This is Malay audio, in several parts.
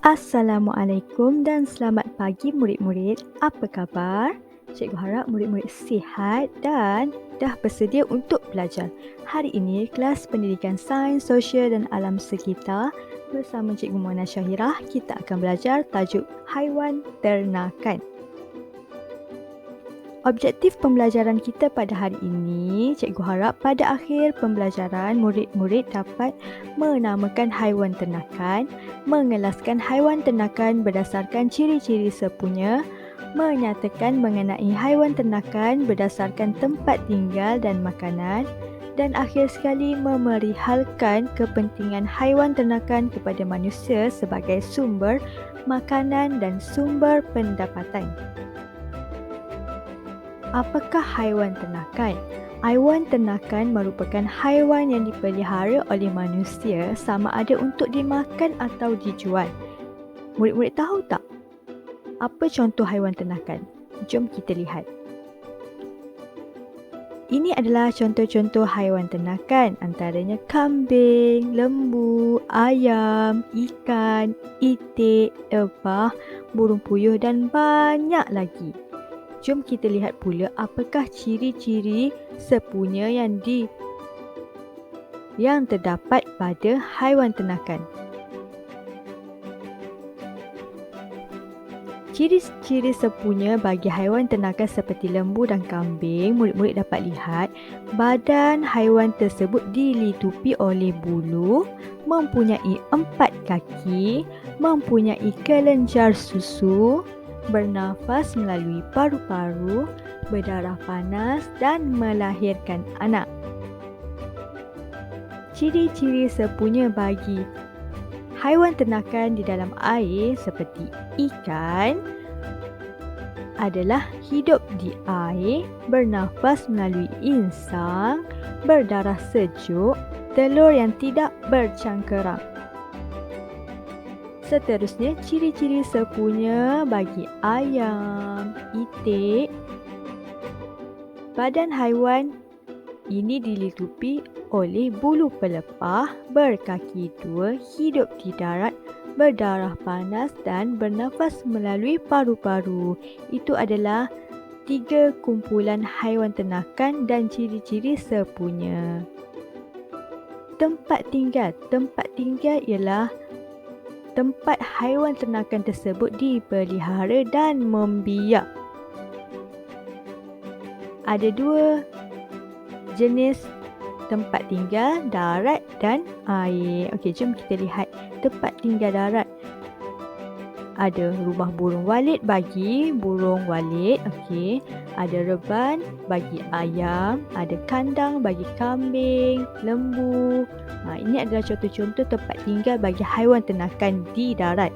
Assalamualaikum dan selamat pagi murid-murid. Apa khabar? Cikgu harap murid-murid sihat dan dah bersedia untuk belajar. Hari ini kelas pendidikan sains, sosial dan alam sekitar bersama Cikgu Mona Syahirah kita akan belajar tajuk haiwan ternakan. Objektif pembelajaran kita pada hari ini, cikgu harap pada akhir pembelajaran murid-murid dapat menamakan haiwan ternakan, mengelaskan haiwan ternakan berdasarkan ciri-ciri sepunya, menyatakan mengenai haiwan ternakan berdasarkan tempat tinggal dan makanan, dan akhir sekali memerihalkan kepentingan haiwan ternakan kepada manusia sebagai sumber makanan dan sumber pendapatan. Apakah haiwan ternakan? Haiwan ternakan merupakan haiwan yang dipelihara oleh manusia sama ada untuk dimakan atau dijual. Murid-murid tahu tak? Apa contoh haiwan ternakan? Jom kita lihat. Ini adalah contoh-contoh haiwan ternakan, antaranya kambing, lembu, ayam, ikan, itik, lebah, burung puyuh dan banyak lagi. Jom kita lihat pula apakah ciri-ciri sepunya yang terdapat pada haiwan ternakan. Ciri-ciri sepunya bagi haiwan ternakan seperti lembu dan kambing, murid-murid dapat lihat badan haiwan tersebut dilitupi oleh bulu, mempunyai 4 kaki, mempunyai kelenjar susu, bernafas melalui paru-paru, berdarah panas dan melahirkan anak. Ciri-ciri sepunya bagi haiwan ternakan di dalam air seperti ikan adalah hidup di air, bernafas melalui insang, berdarah sejuk, telur yang tidak bercangkerang. Seterusnya, ciri-ciri sepunya bagi ayam, itik. Badan haiwan ini dilitupi oleh bulu pelepah, berkaki 2, hidup di darat, berdarah panas dan bernafas melalui paru-paru. Itu adalah 3 kumpulan haiwan ternakan dan ciri-ciri sepunya. Tempat tinggal ialah tempat haiwan ternakan tersebut dipelihara dan membiak. Ada 2 jenis tempat tinggal, darat dan air. Okey, jom kita lihat tempat tinggal darat. Ada rumah burung walit bagi burung walit. Okey, ada reban bagi ayam, ada kandang bagi kambing, lembu. Ini adalah contoh-contoh tempat tinggal bagi haiwan ternakan di darat.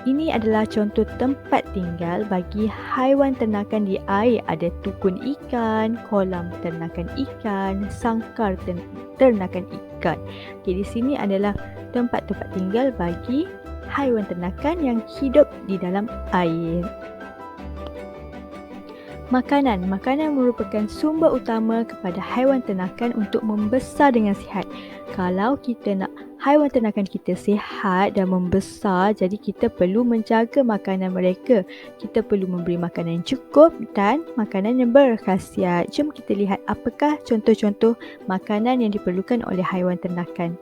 Ini adalah contoh tempat tinggal bagi haiwan ternakan di air. Ada tukun ikan, kolam ternakan ikan, sangkar ternakan ikan. Okey, di sini adalah tempat-tempat tinggal bagi haiwan ternakan yang hidup di dalam air. Makanan merupakan sumber utama kepada haiwan ternakan untuk membesar dengan sihat. Kalau kita nak haiwan ternakan kita sihat dan membesar, jadi kita perlu menjaga makanan mereka. Kita perlu memberi makanan yang cukup dan makanan yang berkhasiat. Jom kita lihat apakah contoh-contoh makanan yang diperlukan oleh haiwan ternakan.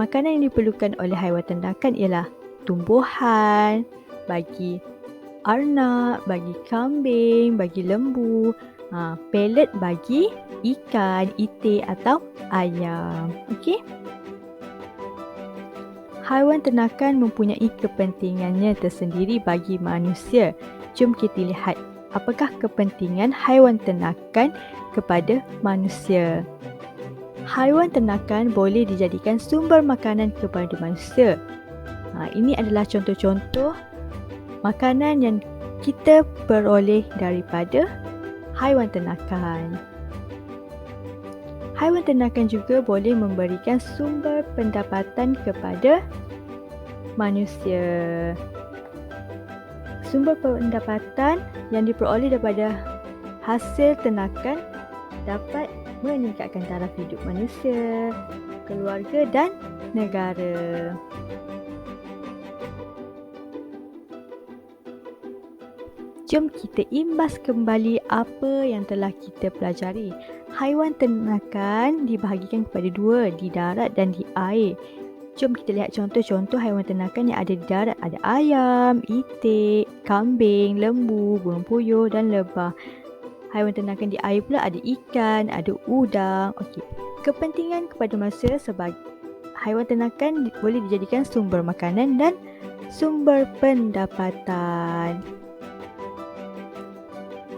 Makanan yang diperlukan oleh haiwan ternakan ialah tumbuhan, bagi arnab, bagi kambing, bagi lembu, pelet bagi ikan, itik atau ayam. Okey? Haiwan ternakan mempunyai kepentingannya tersendiri bagi manusia. Jom kita lihat apakah kepentingan haiwan ternakan kepada manusia. Haiwan ternakan boleh dijadikan sumber makanan kepada manusia. Ini adalah contoh-contoh makanan yang kita peroleh daripada haiwan ternakan. Haiwan ternakan juga boleh memberikan sumber pendapatan kepada manusia. Sumber pendapatan yang diperoleh daripada hasil ternakan dapat meningkatkan taraf hidup manusia, keluarga dan negara. Jom kita imbas kembali apa yang telah kita pelajari. Haiwan ternakan dibahagikan kepada dua, di darat dan di air. Jom kita lihat contoh-contoh haiwan ternakan yang ada di darat. Ada ayam, itik, kambing, lembu, burung puyuh dan lebah. Haiwan ternakan di air pula ada ikan, ada udang. Okey. Kepentingan kepada manusia sebagai haiwan ternakan boleh dijadikan sumber makanan dan sumber pendapatan.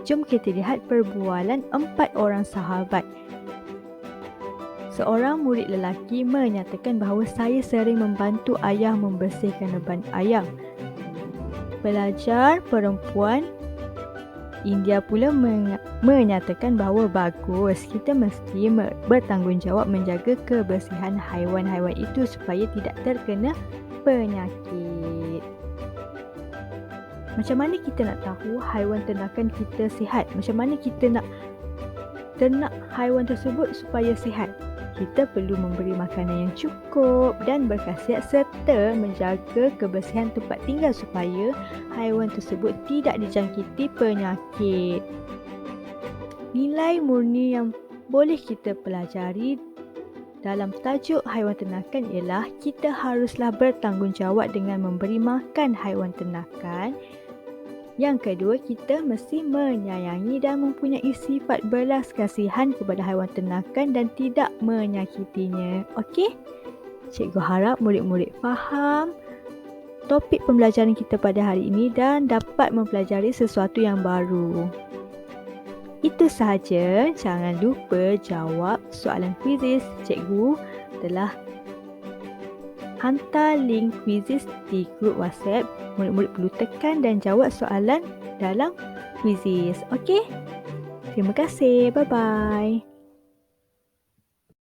Jom kita lihat perbualan 4 orang sahabat. Seorang murid lelaki menyatakan bahawa saya sering membantu ayah membersihkan lebam ayam. Pelajar perempuan India pula menyatakan bahawa bagus, kita mesti bertanggungjawab menjaga kebersihan haiwan-haiwan itu supaya tidak terkena penyakit. Macam mana kita nak tahu haiwan ternakan kita sihat? Macam mana kita nak ternak haiwan tersebut supaya sihat? Kita perlu memberi makanan yang cukup dan berkhasiat serta menjaga kebersihan tempat tinggal supaya haiwan tersebut tidak dijangkiti penyakit. Nilai murni yang boleh kita pelajari dalam tajuk haiwan ternakan ialah kita haruslah bertanggungjawab dengan memberi makan haiwan ternakan. Yang kedua, kita mesti menyayangi dan mempunyai sifat belas kasihan kepada haiwan ternakan dan tidak menyakitinya. Okey? Cikgu harap murid-murid faham topik pembelajaran kita pada hari ini dan dapat mempelajari sesuatu yang baru. Itu sahaja. Jangan lupa jawab soalan kuisis. Cikgu telah hantar link kuisis di grup WhatsApp. Murid-murid perlu tekan dan jawab soalan dalam kuisis. Okey? Terima kasih. Bye-bye.